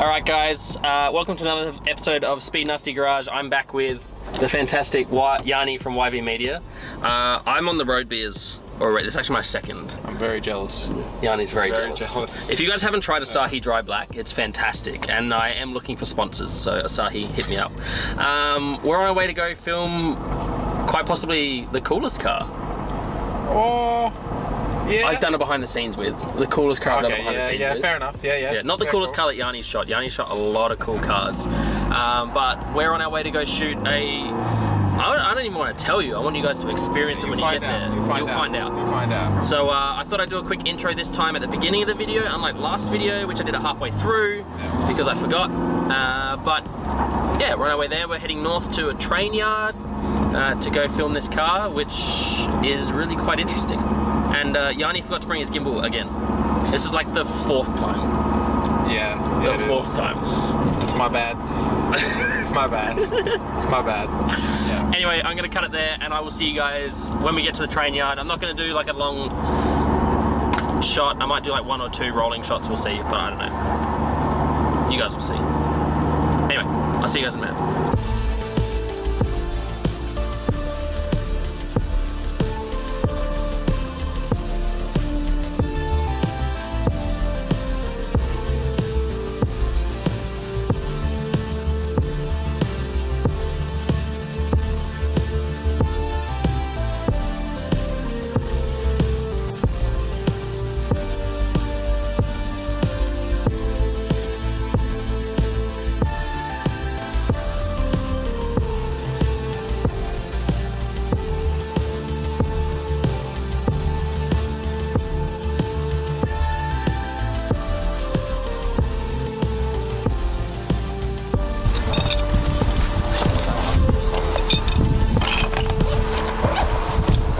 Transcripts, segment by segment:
Alright guys, welcome to another episode of Speed Nasty Garage. I'm back with the fantastic Yianni from YV Media. I'm on the road beers already. This is actually my second. I'm very jealous. Yanni's very jealous. If you guys haven't tried Asahi Dry Black, it's fantastic. And I am looking for sponsors, so Asahi, hit me up. We're on our way to go film quite possibly the coolest car. Oh, yeah. I've done a behind the scenes with. The coolest car I've done behind the scenes with. Fair enough. Yeah. Not the coolest car that Yianni's shot. Yanni shot a lot of cool cars. But we're on our way to go shoot I don't even want to tell you. I want you guys to experience it when you get there. You'll find out. So I thought I'd do a quick intro this time at the beginning of the video, unlike last video, which I did it halfway through because I forgot. But yeah, we're on our way there. We're heading north to a train yard to go film this car, which is really quite interesting. And Yianni forgot to bring his gimbal again. This is like the fourth time. Yeah, the fourth time. It's my bad. It's my bad. Yeah. Anyway, I'm gonna cut it there, and I will see you guys when we get to the train yard. I'm not gonna do like a long shot. I might do like 1 or 2 rolling shots. We'll see, but I don't know. You guys will see. Anyway, I'll see you guys in a minute.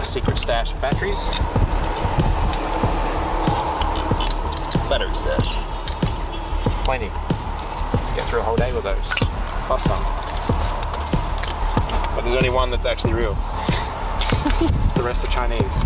Secret stash of batteries. Battery stash. Plenty. Get through a whole day with those. Plus some. But there's only one that's actually real. The rest are Chinese.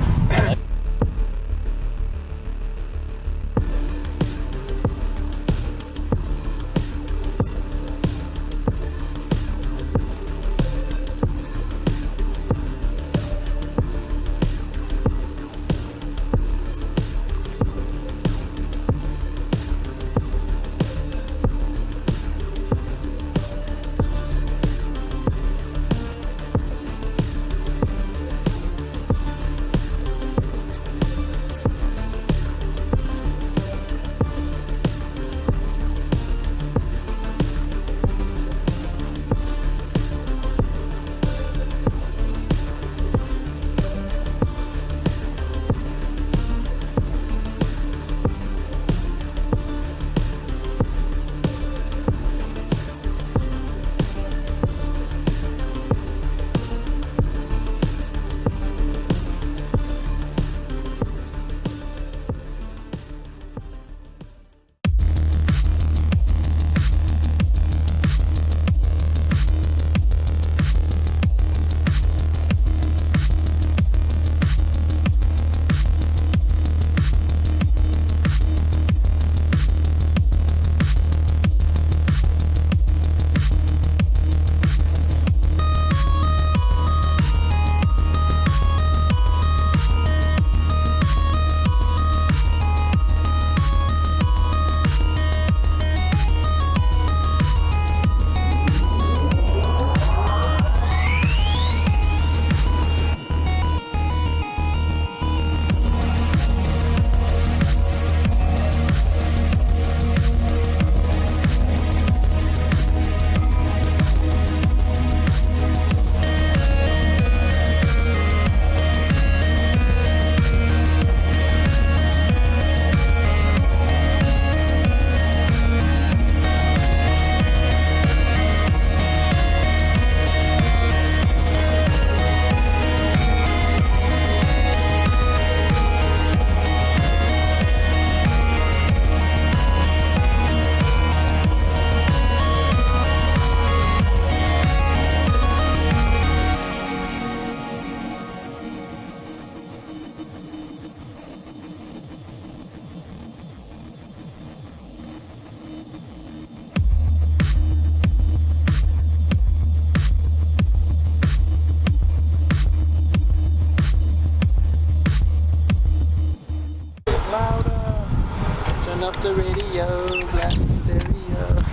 stereo, blast the stereo.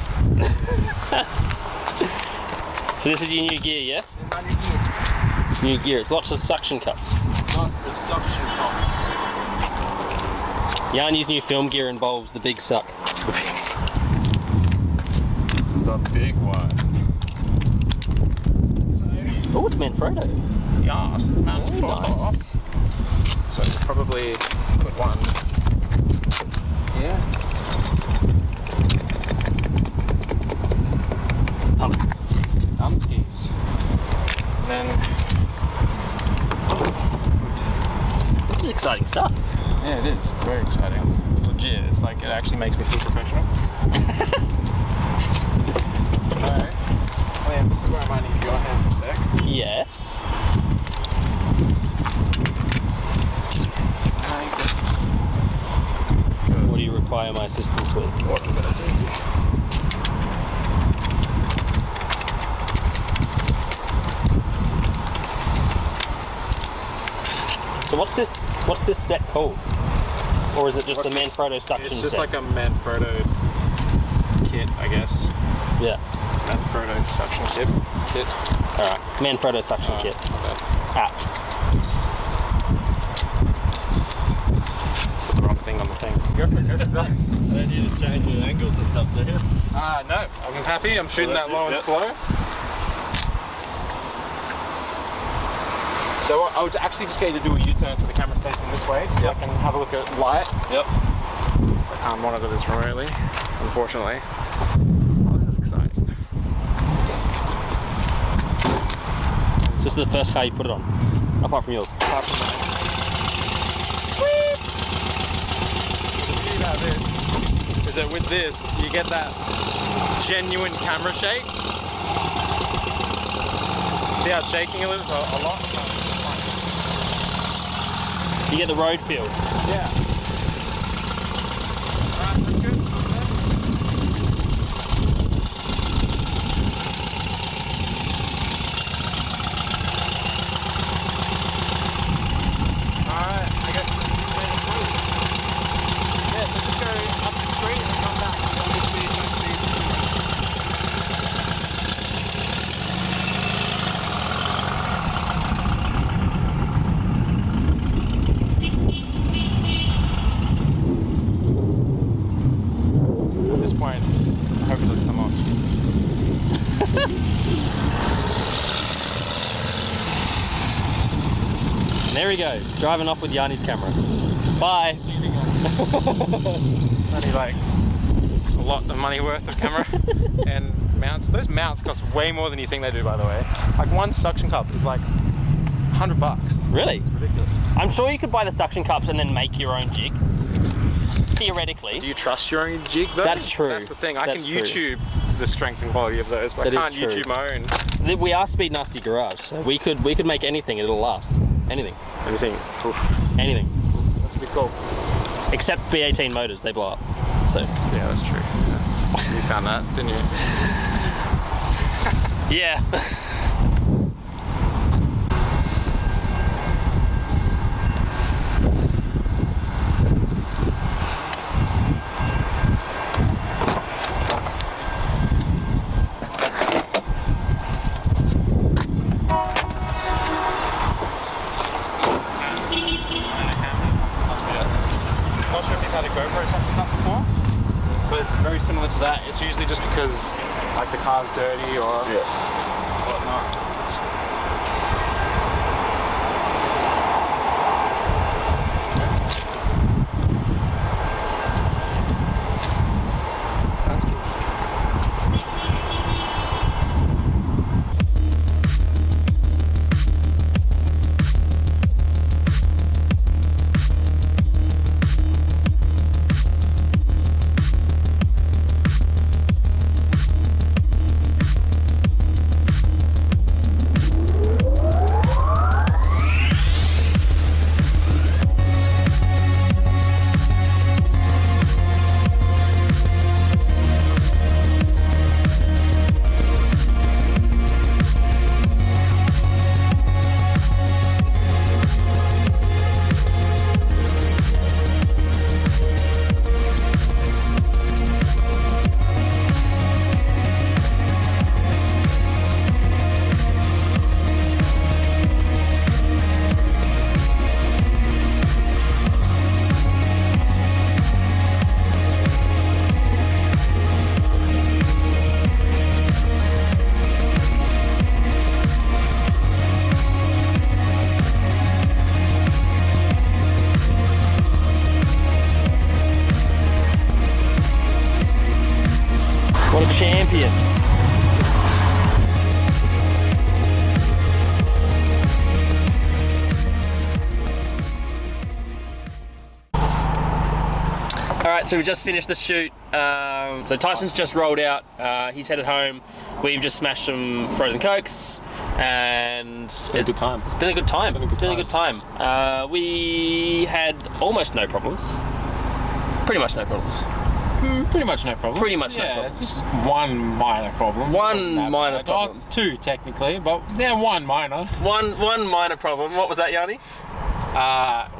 So this is your new gear, yeah? My new gear. New gear. It's lots of suction cups. Lots of suction cups. Yianni's new film gear involves the big suck. The big suck. The big one. Oh, it's Manfrotto. Yes, it's Very nice. So it's probably put one. Yeah. Thumb skis. And then. This is exciting stuff. Yeah, it is. It's very exciting. It's legit. It's like it actually makes me feel professional. Alright. Liam, this is where I might need your hand for a sec. Yes. What do you require my assistance with? What we're gonna do. So what's this set called? Or is it just the Manfrotto suction set? It's just like a Manfrotto kit, I guess. Yeah. Manfrotto suction kit. Alright. Manfrotto suction kit. Okay. Apt. Put the wrong thing on the thing. Go for it. I don't need to change your angles and stuff, do you? No, I'm happy. I'm shooting that low and slow. So I would actually just get you to do a U-turn so the camera's facing this way, so I can have a look at light. Yep. So I can't monitor this remotely, unfortunately. Oh, this is exciting. So this is the first car you put it on, apart from yours. Apart from that. Sweet! The beauty about this is that with this, you get that genuine camera shake. See how it's shaking a little, a lot? You get the road feel. Yeah. Alright, that's good. Alright, I guess this is the way to put it. Yeah, so just go up the street and come back. Go this speed, no speed. At this point, I hope it doesn't come off. And there he goes, driving off with Yianni's camera. Bye. Only like a lot of money worth of camera and mounts. Those mounts cost way more than you think they do, by the way. Like one suction cup is like $100. Really? It's ridiculous. I'm sure you could buy the suction cups and then make your own jig. Theoretically. Do you trust your own jig though? That's true. That's the thing. I can That's true. YouTube the strength and quality of those, but That I is can't true. YouTube my own. We are Speed Nasty Garage, so we could make anything and it'll last. Anything. Anything. Oof. Anything. That's a bit cool. Except B18 motors, they blow up. So Yeah, that's true. Yeah. You found that, didn't you? yeah. Not sure if you've had a GoPro suction cup before, but it's very similar to that. It's usually just because like the car's dirty or whatnot. That's good. What a champion. Alright, so we just finished the shoot. So Tyson's just rolled out. He's headed home. We've just smashed some frozen cokes, and It's been a good time. It's been a good time. It's been a good time. We had almost no problems. Pretty much no problems. Pretty much no problem. Pretty much no problems. Just one minor problem. One minor bad. problem. Oh, two technically, but yeah, one minor. One minor problem. What was that, Yianni?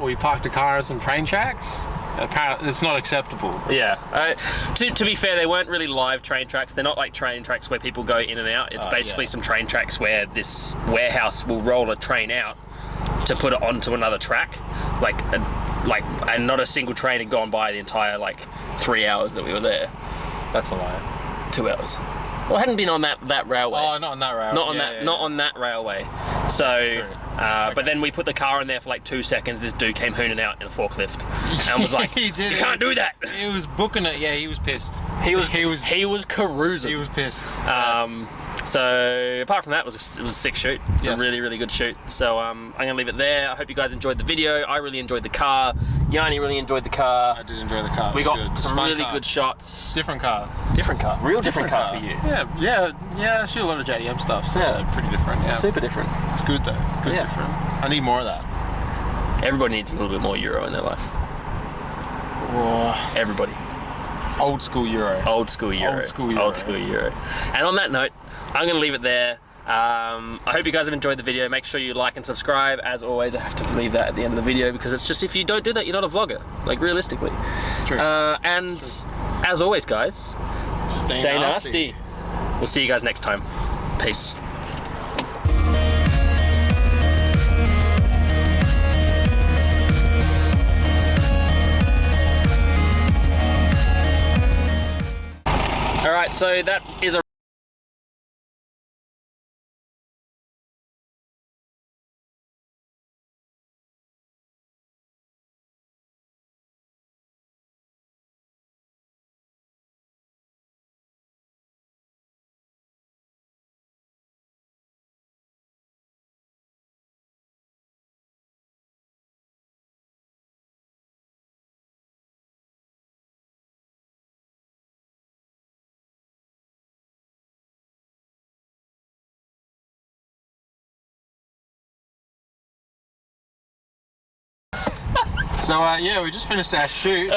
We parked a car on some train tracks. Apparently, it's not acceptable. Yeah. To be fair, they weren't really live train tracks. They're not like train tracks where people go in and out. It's basically some train tracks where this warehouse will roll a train out to put it onto another track, and not a single train had gone by the entire 3 hours that we were there. That's a lie. 2 hours. Well, it hadn't been on that railway. Oh, not on that railway. Not on that railway. So, but then we put the car in there for 2 seconds. This dude came hooning out in a forklift, and was like, He did. "You can't do that." He was booking it. Yeah, he was pissed. He was cruising. He was pissed. So apart from that, it was a sick shoot. It's a really, really good shoot. So I'm gonna leave it there. I hope you guys enjoyed the video. I really enjoyed the car. Yianni really enjoyed the car. I did enjoy the car. We got some really good shots. Different car. Different car. Real different car for you. Yeah. I shoot a lot of JDM stuff, so pretty different. Yeah. Super different. It's good though. Good different. I need more of that. Everybody needs a little bit more Euro in their life. Everybody. Old school Euro. Old school Euro. Old school Euro. Old school Euro. And on that note, I'm going to leave it there. I hope you guys have enjoyed the video. Make sure you like and subscribe. As always, I have to leave that at the end of the video because it's just, if you don't do that, you're not a vlogger. Realistically. True. And as always, guys, stay nasty. We'll see you guys next time. Peace. Alright, so that is a So yeah, we just finished our shoot.